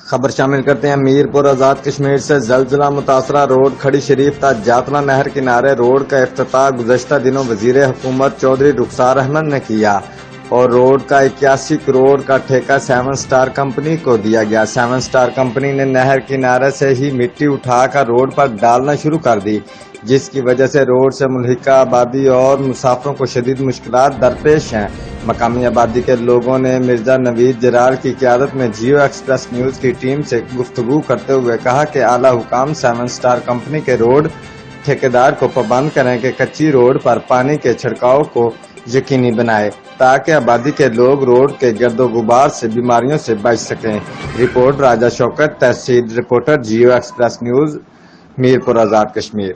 خبر شامل کرتے ہیں میرپور آزاد کشمیر سے۔ زلزلہ متاثرہ روڈ کھڑی شریف تا جاتلا نہر کنارے روڈ کا افتتاح گزشتہ دنوں وزیر حکومت چودھری رخسار احمد نے کیا اور روڈ کا 81 کروڑ کا ٹھیکہ 7 اسٹار کمپنی کو دیا گیا۔ 7 اسٹار کمپنی نے نہر کنارے سے ہی مٹی اٹھا کر روڈ پر ڈالنا شروع کر دی، جس کی وجہ سے روڈ سے ملحقہ آبادی اور مسافروں کو شدید مشکلات درپیش ہیں۔ مقامی آبادی کے لوگوں نے مرزا نوید جرار کی قیادت میں جیو ایکسپریس نیوز کی ٹیم سے گفتگو کرتے ہوئے کہا کہ اعلیٰ حکام 7 اسٹار کمپنی کے روڈ ٹھیکیدار کو پابند کریں کہ کچی روڈ پر پانی کے چھڑکاؤ کو یقینی بنائے تاکہ آبادی کے لوگ روڈ کے گرد و غبار سے بیماریوں سے بچ سکیں۔ رپورٹ راجہ شوکت، تحصیل reporter, Geo Express News, Mirpur Azad Kashmir.